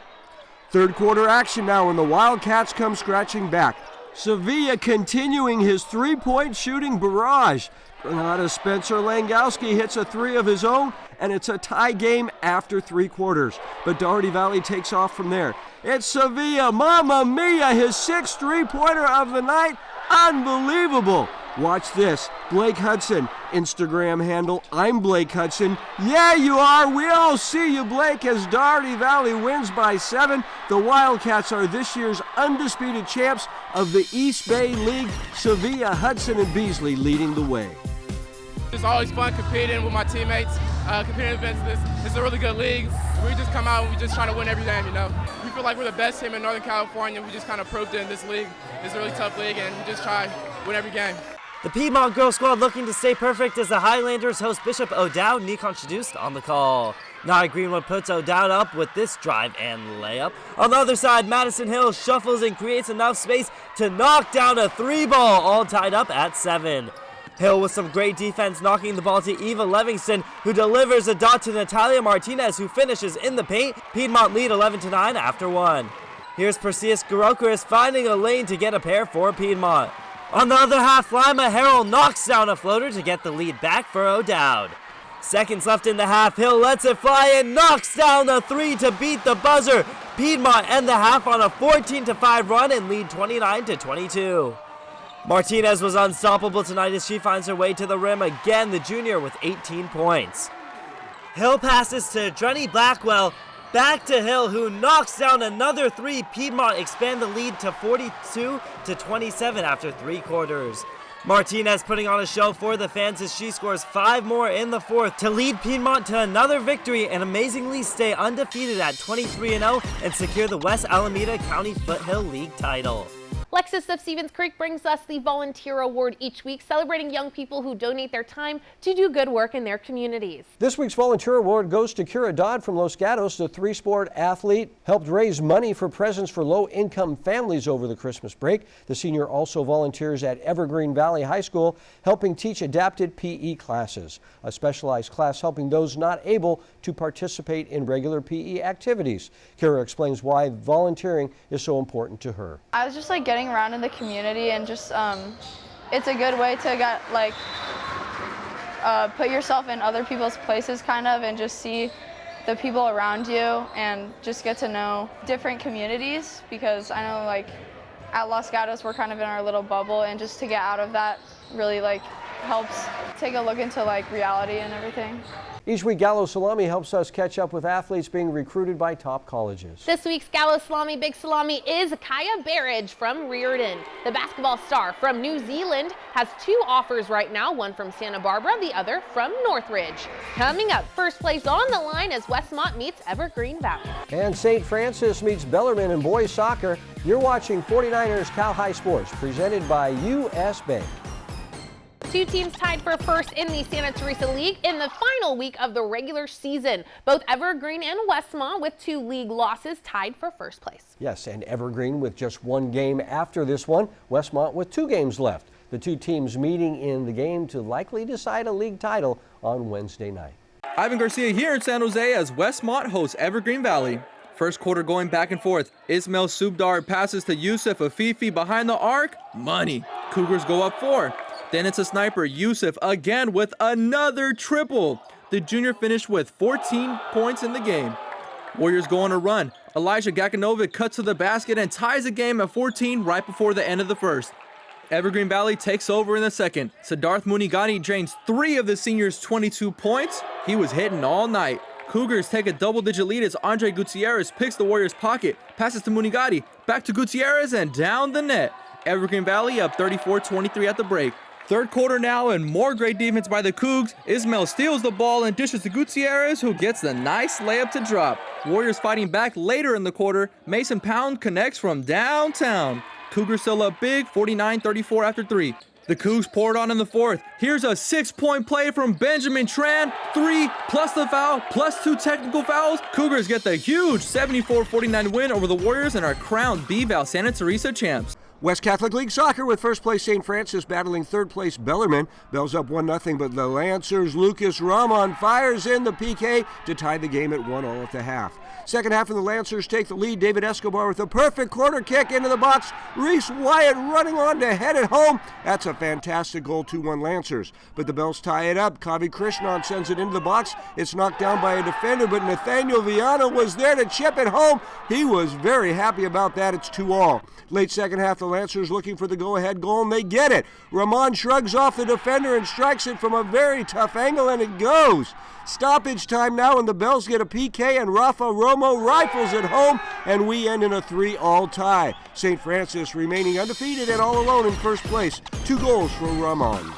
S4: Third quarter action now, and the Wildcats come scratching back. Sevilla continuing his 3-point shooting barrage. Granada's Spencer Langowski hits a 3 of his own, and it's a tie game after 3 quarters. But Doherty Valley takes off from there. It's Sevilla, mamma mia, his 6th 3-pointer of the night. Unbelievable. Watch this. Blake Hudson, Instagram handle, I'm Blake Hudson. Yeah, you are. We all see you, Blake, as Doherty Valley wins by 7. The Wildcats are this year's undisputed champs of the East Bay League. Sevilla, Hudson, and Beasley leading the way.
S21: It's always fun competing with my teammates, competing events. This is a really good league. We just come out and we just trying to win every game, you know. We feel like we're the best team in Northern California. We just kind of proved it in this league. It's a really tough league, and we just try to win every game.
S12: The Piedmont girls squad looking to stay perfect as the Highlanders host Bishop O'Dowd. Nikon Shadust on the call. Nia Greenwood puts O'Dowd up with this drive and layup. On the other side, Madison Hill shuffles and creates enough space to knock down a 3-ball, all tied up at 7. Hill with some great defense, knocking the ball to Eva Livingston, who delivers a dot to Natalia Martinez, who finishes in the paint. Piedmont lead 11-9 after 1. Here's Perseus Garokaris finding a lane to get a pair for Piedmont. On the other half, Lima Harrell knocks down a floater to get the lead back for O'Dowd. Seconds left in the half, Hill lets it fly and knocks down the 3 to beat the buzzer. Piedmont end the half on a 14-5 run and lead 29-22. Martinez was unstoppable tonight as she finds her way to the rim again, the junior with 18 points. Hill passes to Drenny Blackwell, back to Hill, who knocks down another 3. Piedmont expand the lead to 42-27 after 3 quarters. Martinez putting on a show for the fans as she scores 5 more in the 4th to lead Piedmont to another victory and amazingly stay undefeated at 23-0 and secure the West Alameda County Foothill League title.
S3: Lexus of Stevens Creek brings us the Volunteer Award each week, celebrating young people who donate their time to do good work in their communities.
S2: This week's Volunteer Award goes to Kira Dodd from Los Gatos. The three-sport athlete helped raise money for presents for low-income families over the Christmas break. The senior also volunteers at Evergreen Valley High School, helping teach adapted PE classes, a specialized class helping those not able to participate in regular PE activities. Kira explains why volunteering is so important to her.
S13: I was just getting around in the community, and just it's a good way to get put yourself in other people's places kind of, and just see the people around you and just get to know different communities, because I know at Los Gatos we're kind of in our little bubble, and just to get out of that really helps take a look into reality and everything.
S2: Each week, Gallo Salami helps us catch up with athletes being recruited by top colleges.
S3: This week's Gallo Salami Big Salami is Kaya Barrage from Reardon. The basketball star from New Zealand has 2 offers right now, one from Santa Barbara, the other from Northridge. Coming up, first place on the line as Westmont meets Evergreen Valley.
S2: And St. Francis meets Bellarmine in boys soccer. You're watching 49ers Cal High Sports, presented by U.S. Bank.
S3: 2 teams tied for first in the Santa Teresa League in the final week of the regular season. Both Evergreen and Westmont with 2 league losses tied for first place.
S2: Yes, and Evergreen with just 1 game after this one. Westmont with 2 games left. The 2 teams meeting in the game to likely decide a league title on Wednesday night.
S5: Ivan Garcia here in San Jose as Westmont hosts Evergreen Valley. First quarter going back and forth. Ismail Subdar passes to Yusuf Afifi behind the arc. Money. Cougars go up 4. Then it's a sniper, Yusuf, again with another triple. The junior finished with 14 points in the game. Warriors go on a run. Elijah Gakanovic cuts to the basket and ties the game at 14 right before the end of the first. Evergreen Valley takes over in the second. Siddharth Munigani drains 3 of the seniors' 22 points. He was hitting all night. Cougars take a double-digit lead as Andre Gutierrez picks the Warriors' pocket, passes to Munigani, back to Gutierrez, and down the net. Evergreen Valley up 34-23 at the break. Third quarter now, and more great defense by the Cougs. Ismail steals the ball and dishes to Gutierrez, who gets the nice layup to drop. Warriors fighting back later in the quarter. Mason Pound connects from downtown. Cougars still up big, 49-34 after 3. The Cougs poured on in the fourth. Here's a 6-point play from Benjamin Tran. 3 plus the foul, plus 2 technical fouls. Cougars get the huge 74-49 win over the Warriors and are crowned B-Val Santa Teresa champs.
S4: West Catholic League Soccer with first place St. Francis battling third place Bellarmine. Bell's up 1-0, but the Lancers' Lucas Ramon fires in the PK to tie the game at 1-1 at the half. Second half, and the Lancers take the lead. David Escobar with a perfect corner kick into the box. Reese Wyatt running on to head it home. That's a fantastic goal, 2-1 Lancers. But the Bells tie it up. Kavi Krishnan sends it into the box. It's knocked down by a defender, but Nathaniel Viana was there to chip it home. He was very happy about that. It's 2-2. Late second half, the Lancers looking for the go-ahead goal, and they get it. Ramon shrugs off the defender and strikes it from a very tough angle, and it goes. Stoppage time now, and the Bells get a PK, and Rafa Romo rifles it home, and we end in a 3-3 tie. St. Francis remaining undefeated and all alone in first place. 2 goals for Ramon.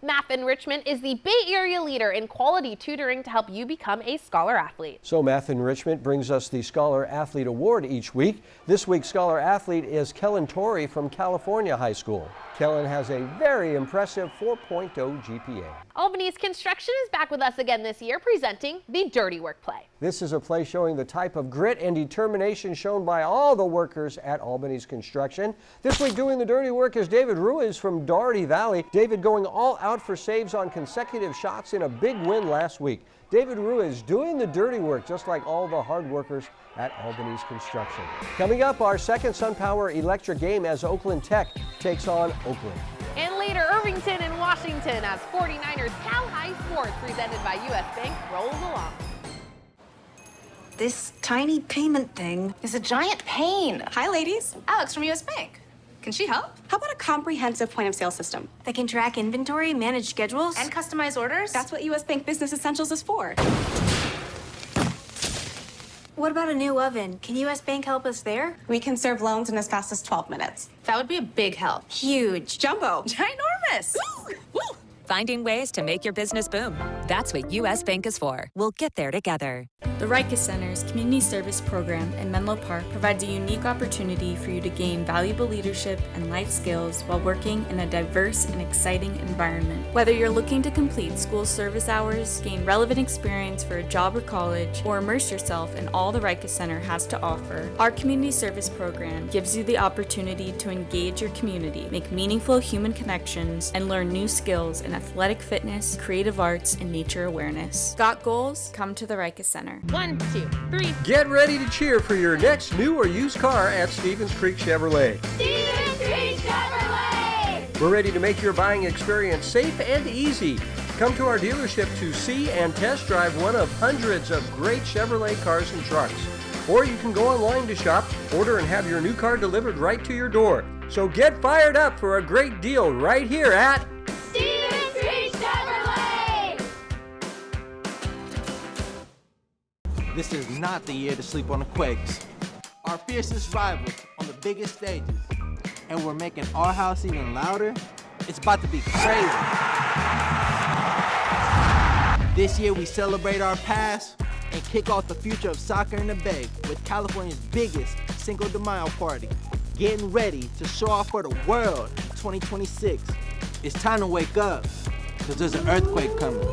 S3: Math Enrichment is the Bay Area leader in quality tutoring to help you become a Scholar Athlete.
S2: So Math Enrichment brings us the Scholar Athlete Award each week. This week's Scholar Athlete is Kellen Torrey from California High School. Kellen has a very impressive 4.0 GPA.
S3: Albany's Construction is back with us again this year, presenting the Dirty Work play.
S2: This is a play showing the type of grit and determination shown by all the workers at Albany's Construction. This week doing the dirty work is David Ruiz from Doherty Valley. David going all out for saves on consecutive shots in a big win last week. David Ruiz doing the dirty work just like all the hard workers at Albany's Construction. Coming up, our second SunPower Electric game as Oakland Tech takes on Oakland.
S3: And later, Irvington and Washington as 49ers Cal High Sports presented by U.S. Bank rolls along.
S15: This tiny payment thing is a giant pain.
S16: Hi, ladies. Alex from U.S. Bank. Can she help? How about a comprehensive point-of-sale system?
S15: That can track inventory, manage schedules,
S16: And customize orders? That's what U.S. Bank Business Essentials is for.
S15: What about a new oven? Can U.S. Bank help us there?
S16: We can serve loans in as fast as 12 minutes. That would be a big help.
S15: Huge.
S16: Jumbo. Ginormous.
S17: Woo! Finding ways to make your business boom. That's what U.S. Bank is for. We'll get there together. The Rica Center's Community Service Program in Menlo Park provides a unique opportunity for you to gain valuable leadership and life skills while working in a diverse and exciting environment. Whether you're looking to complete school service hours, gain relevant experience for a job or college, or immerse yourself in all the Rica Center has to offer, our Community Service Program gives you the opportunity to engage your community, make meaningful human connections, and learn new skills in athletic fitness, creative arts, and nature awareness. Got goals? Come to the Rica Center.
S3: 1, 2, 3.
S2: Get ready to cheer for your next new or used car at Stevens Creek Chevrolet.
S18: Stevens Creek Chevrolet!
S2: We're ready to make your buying experience safe and easy. Come to our dealership to see and test drive one of hundreds of great Chevrolet cars and trucks. Or you can go online to shop, order, and have your new car delivered right to your door. So get fired up for a great deal right here at
S18: Stevens Creek Chevrolet!
S19: This is not the year to sleep on the Quakes. Our fiercest rivals on the biggest stages. And we're making our house even louder. It's about to be crazy. This year we celebrate our past and kick off the future of soccer in the Bay with California's biggest Cinco de Mayo party. Getting ready to show off for the world 2026. It's time to wake up, because there's an earthquake coming.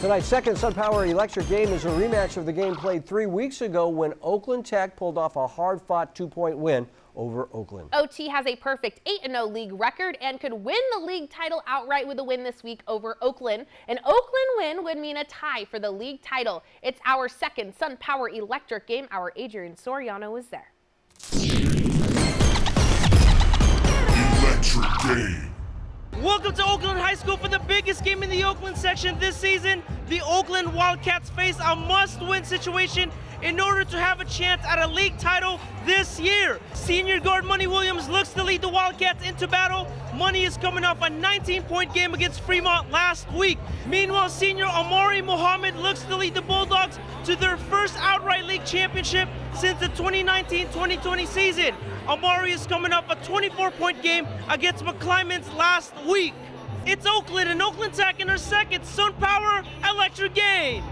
S2: Tonight's second SunPower Electric game is a rematch of the game played 3 weeks ago when Oakland Tech pulled off a hard-fought 2-point win over Oakland.
S3: OT has a perfect 8-0 league record and could win the league title outright with a win this week over Oakland. An Oakland win would mean a tie for the league title. It's our second SunPower Electric game. Our Adrian Soriano was there.
S20: Electric game.
S1: Welcome to Oakland High School for the biggest game in the Oakland section this season. The Oakland Wildcats face a must-win situation in order to have a chance at a league title this year. Senior guard Money Williams looks to lead the Wildcats into battle. Money is coming off a 19-point game against Fremont last week. Meanwhile, senior Amari Muhammad looks to lead the Bulldogs to their first outright league championship since the 2019-2020 season. Amari is coming off a 24-point game against McClymonds last week. It's Oakland and Oakland Tech in their second SunPower Electric game.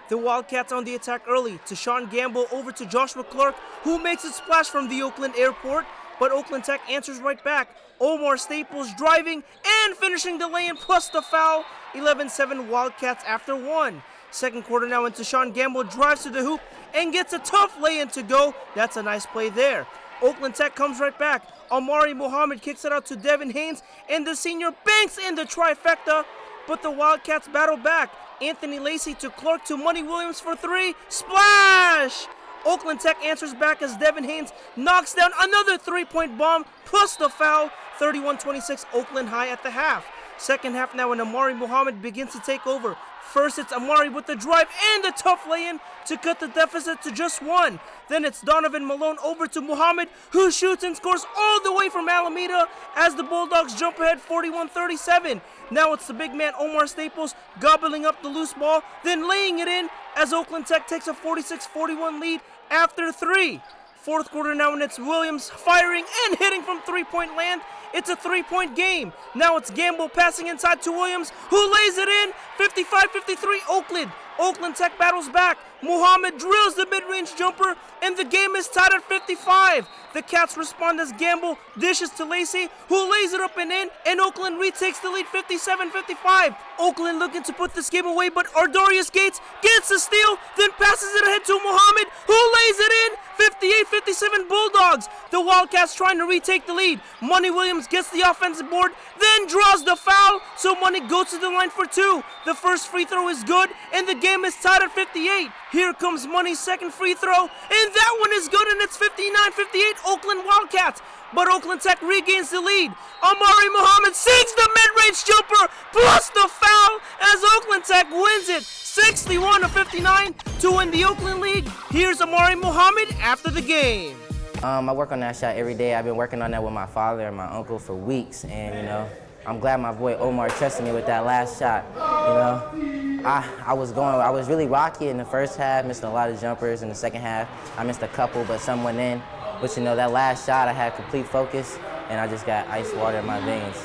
S1: The Wildcats on the attack early to Sean Gamble over to Joshua Clark, who makes a splash from the Oakland airport, but Oakland Tech answers right back. Omar Staples driving and finishing the lay-in plus the foul. 11-7 Wildcats after one. Second quarter now into Sean Gamble drives to the hoop and gets a tough lay-in to go. That's a nice play there. Oakland Tech comes right back. Amari Muhammad kicks it out to Devin Haynes, and the senior banks in the trifecta, but the Wildcats battle back. Anthony Lacey to Clark to Money Williams for three. Splash! Oakland Tech answers back as Devin Haynes knocks down another three-point bomb plus the foul. 31-26 Oakland High at the half. Second half now when Amari Muhammad begins to take over. First it's Amari with the drive and the tough lay-in to cut the deficit to just one. Then it's Donovan Malone over to Muhammad, who shoots and scores all the way from Alameda as the Bulldogs jump ahead 41-37. Now it's the big man Omar Staples gobbling up the loose ball, then laying it in as Oakland Tech takes a 46-41 lead after three. Fourth quarter now and it's Williams firing and hitting from three-point land. It's a three-point game. Now it's Gamble passing inside to Williams, who lays it in. 55-53 Oakland. Oakland Tech battles back. Muhammad drills the mid-range jumper, and the game is tied at 55. The Cats respond as Gamble dishes to Lacey, who lays it up and in, and Oakland retakes the lead 57-55. Oakland looking to put this game away, but Ardarius Gates gets the steal, then passes it ahead to Muhammad, who lays it in. 58-57 Bulldogs. The Wildcats trying to retake the lead. Money Williams gets the offensive board, then draws the foul, so Money goes to the line for two. The first free throw is good, and the game is tied at 58. Here comes Money's second free throw, and that one is good, and it's 59-58 Oakland Wildcats. But Oakland Tech regains the lead. Amari Muhammad sinks the mid-range jumper plus the foul as Oakland Tech wins it 61-59 to win the Oakland League. Here's Amari Muhammad after the game.
S22: I work on that shot every day. I've been working on that with my father and my uncle for weeks, and you know, I'm glad my boy Omar trusted me with that last shot. You know, I was really rocky in the first half, missing a lot of jumpers. In the second half, I missed a couple, but some went in. But you know, that last shot, I had complete focus, and I just got ice water in my veins.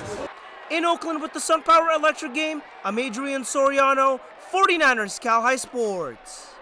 S1: In Oakland with the SunPower Electric game, I'm Adrian Soriano 49ers Cal High Sports.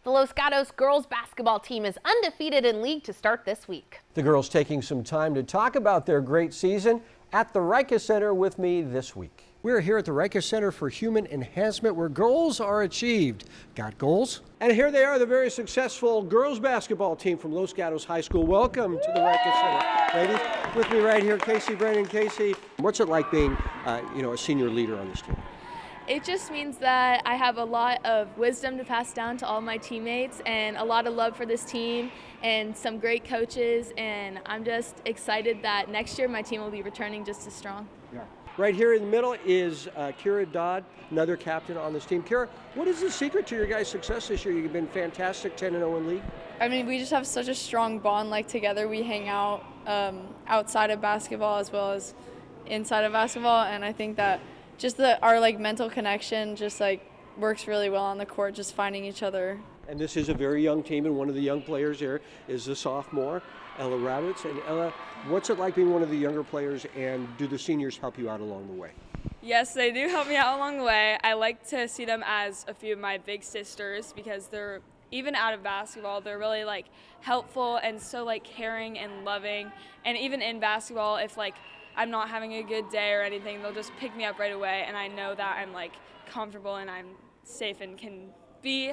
S3: The Los Gatos girls basketball team is undefeated in league to start this week.
S2: The girls taking some time to talk about their great season at the Rica Center with me this week. We're here at the Rica Center for Human Enhancement where goals are achieved. Got goals? And here they are, the very successful girls basketball team from Los Gatos High School. Welcome to the Rica Center. Ladies, with me right here, Casey, Brandon, Casey. What's it like being, a senior leader on this team?
S14: It just means that I have a lot of wisdom to pass down to all my teammates and a lot of love for this team and some great coaches, and I'm just excited that next year my team will be returning just as strong.
S2: Yeah. Right here in the middle is Kira Dodd, another captain on this team. Kira, what is the secret to your guys' success this year? You've been fantastic, 10-0 in league.
S13: I mean, we just have such a strong bond. Like, together we hang out outside of basketball as well as inside of basketball, and I think that just our mental connection just works really well on the court, just finding each other.
S2: And this is a very young team, and one of the young players here is the sophomore, Ella Rabbits. And Ella, what's it like being one of the younger players, and do the seniors help you out along the way?
S20: Yes, they do help me out along the way. I like to see them as a few of my big sisters because they're, even out of basketball, they're really helpful and so caring and loving. And even in basketball, if I'm not having a good day or anything, they'll just pick me up right away, and I know that I'm comfortable and I'm safe and can be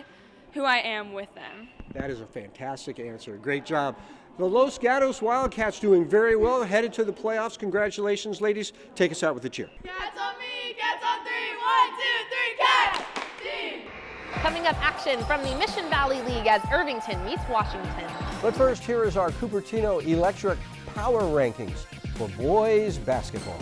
S20: who I am with them.
S2: That is a fantastic answer. Great job. The Los Gatos Wildcats doing very well, headed to the playoffs. Congratulations, ladies. Take us out with a cheer.
S18: Cats on me, cats on 3, 1, 2, 3, cats! Team!
S3: Coming up, action from the Mission Valley League as Irvington meets Washington.
S2: But first, here is our Cupertino Electric Power Rankings for boys basketball.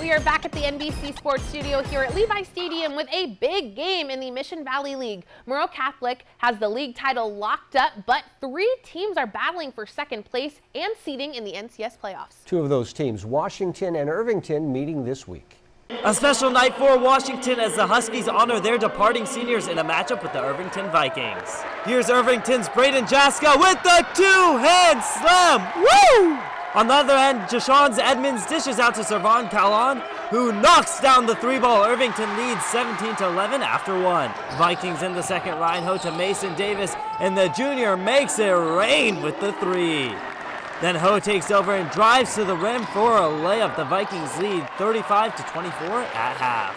S3: We are back at the NBC Sports Studio here at Levi Stadium with a big game in the Mission Valley League. Monroe Catholic has the league title locked up, but 3 teams are battling for second place and seeding in the NCS playoffs.
S2: 2 of those teams, Washington and Irvington, meeting this week.
S12: A special night for Washington as the Huskies honor their departing seniors in a matchup with the Irvington Vikings. Here's Irvington's Braden Jaska with the 2-hand slam. Woo! On the other end, Jashawn Edmonds dishes out to Servan Kalan, who knocks down the 3-ball. Irvington leads 17-11 after 1. Vikings in the second, Ryan Ho to Mason Davis, and the junior makes it rain with the 3. Then Ho takes over and drives to the rim for a layup. The Vikings lead 35-24 at half.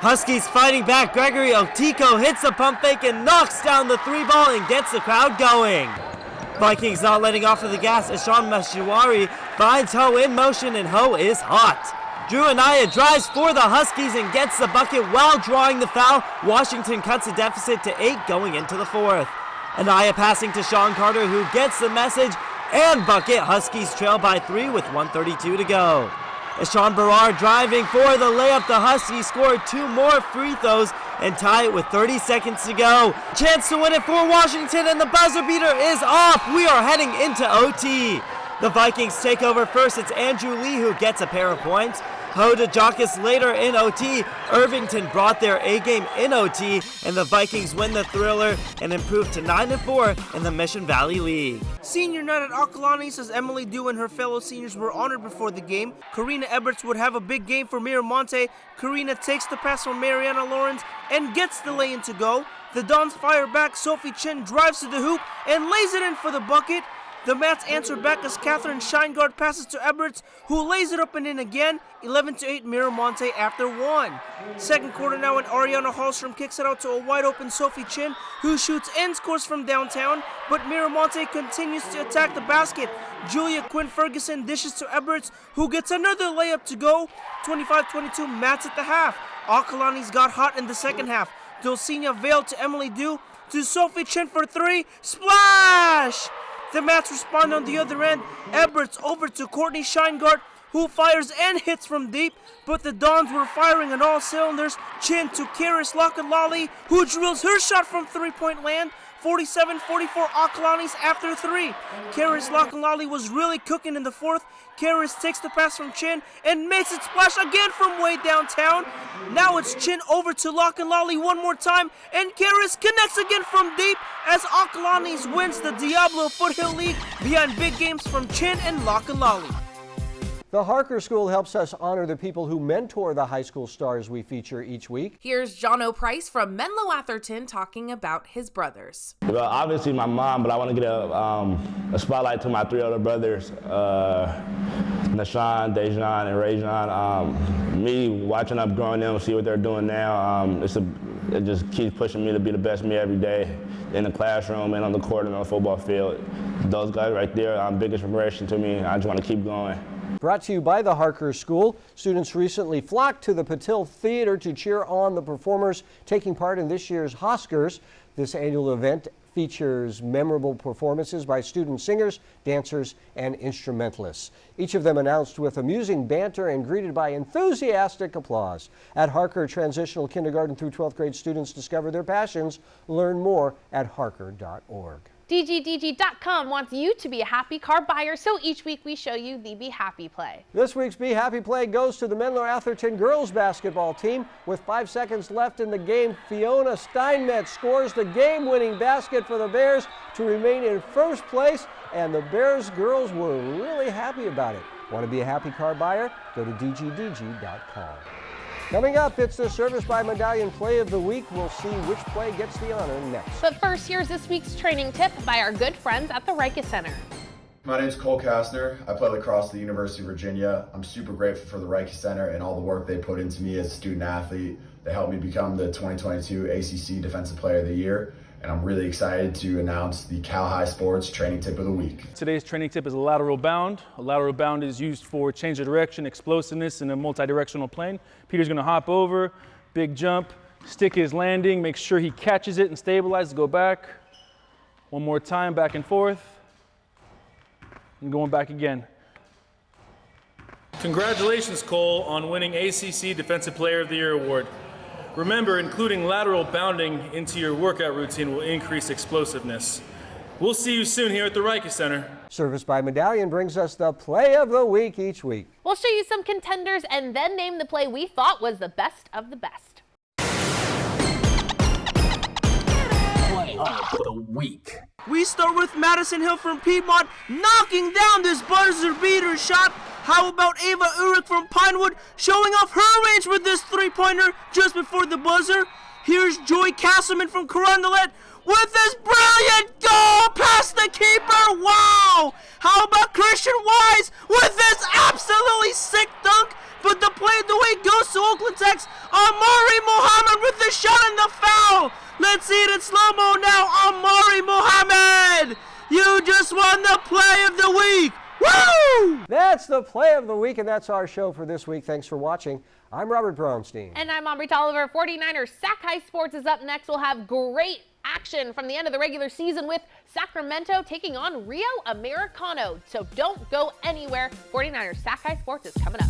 S12: Huskies fighting back. Gregory Otico hits a pump fake and knocks down the 3-ball and gets the crowd going. Vikings not letting off of the gas as Sean Mashiwari finds Ho in motion, and Ho is hot. Drew Anaya drives for the Huskies and gets the bucket while drawing the foul. Washington cuts the deficit to 8 going into the 4th. Anaya passing to Sean Carter, who gets the message and bucket. Huskies trail by 3 with 1:32 to go. As Sean Barrar driving for the layup, the Huskies scored 2 more free throws and tie it with 30 seconds to go. Chance to win it for Washington, and the buzzer beater is off. We are heading into OT. The Vikings take over first. It's Andrew Lee who gets a pair of points. Ho to Jockus later in OT. Irvington brought their A-game in OT, and the Vikings win the thriller and improve to 9-4 in the Mission Valley League.
S1: Senior night at Akalani says Emily Dew and her fellow seniors were honored before the game. Karina Eberts would have a big game for Miramonte. Karina takes the pass from Mariana Lawrence and gets the lay-in to go. The Dons fire back. Sophie Chin drives to the hoop and lays it in for the bucket. The Mats answered back as Catherine Scheingard passes to Eberts, who lays it up and in again. 11-8 Miramonte after 1. Second quarter now, and Ariana Hallstrom kicks it out to a wide-open Sophie Chin, who shoots and scores from downtown, but Miramonte continues to attack the basket. Julia Quinn Ferguson dishes to Eberts, who gets another layup to go. 25-22 Mats at the half. Akalani's got hot in the second half. Dulcinea Vale to Emily Dew, to Sophie Chin for 3. Splash! The Mats respond on the other end. Eberts over to Courtney Scheingart, who fires and hits from deep, but the Dons were firing on all cylinders. Chin to Karis Lockalali, who drills her shot from three-point land. 47-44 Akalani's after 3. Karis Lockalali was really cooking in the 4th. Karis takes the pass from Chin and makes it splash again from way downtown. Now it's Chin over to Lockalali one more time, and Karis connects again from deep as Akalani's wins the Diablo Foothill League behind big games from Chin and Lockalali.
S2: The Harker School helps us honor the people who mentor the high school stars we feature each week.
S3: Here's Jono Price from Menlo Atherton talking about his brothers.
S6: Well, obviously my mom, but I want to get a spotlight to my 3 older brothers, Nashawn, Dejan, and Rajon. Me watching up, growing them, see what they're doing now, it just keeps pushing me to be the best me every day in the classroom and on the court and on the football field. Those guys right there are big inspiration to me. I just want to keep going.
S2: Brought to you by the Harker School. Students recently flocked to the Patil Theater to cheer on the performers taking part in this year's Oscars. This annual event features memorable performances by student singers, dancers, and instrumentalists. Each of them announced with amusing banter and greeted by enthusiastic applause. At Harker, transitional kindergarten through 12th grade students discover their passions. Learn more at harker.org.
S3: DGDG.com wants you to be a happy car buyer, so each week we show you the Be Happy play.
S2: This week's Be Happy play goes to the Menlo Atherton girls basketball team. With 5 seconds left in the game, Fiona Steinmetz scores the game-winning basket for the Bears to remain in first place, and the Bears girls were really happy about it. Want to be a happy car buyer? Go to DGDG.com. Coming up, it's the Service by Medallion Play of the Week. We'll see which play gets the honor next.
S3: But first, here's this week's training tip by our good friends at the Rica Center.
S8: My name's Cole Kastner. I play lacrosse at the University of Virginia. I'm super grateful for the Rica Center and all the work they put into me as a student athlete. They helped me become the 2022 ACC Defensive Player of the Year. And I'm really excited to announce the Cal High Sports Training Tip of the Week.
S23: Today's training tip is a lateral bound. A lateral bound is used for change of direction, explosiveness in a multi-directional plane. Peter's gonna hop over, big jump, stick his landing, make sure he catches it and stabilizes, go back. One more time, back and forth, and going back again. Congratulations, Cole, on winning ACC Defensive Player of the Year award. Remember, including lateral bounding into your workout routine will increase explosiveness. We'll see you soon here at the Rica Center.
S2: Service by Medallion brings us the Play of the Week each week.
S3: We'll show you some contenders and then name the play we thought was the best of the best.
S24: Play of the Week.
S1: We start with Madison Hill from Piedmont knocking down this buzzer beater shot. How about Ava Urich from Pinewood showing off her range with this three-pointer just before the buzzer? Here's Joy Castleman from Carondelet with this brilliant goal past the keeper. Wow! How about Christian Wise with this absolutely sick dunk? But the play of the week goes to Oakland Tech's Amari Mohammed with the shot and the foul. Let's see it in slow-mo now. Amari Mohammed, you just won the play of the week. Woo!
S2: That's the Play of the Week, and that's our show for this week. Thanks for watching. I'm Robert Braunstein.
S3: And I'm Aubrey Tolliver. 49ers sac-hi Sports is up next. We'll have great action from the end of the regular season with Sacramento taking on Rio Americano. So don't go anywhere. 49ers sac-hi Sports is coming up.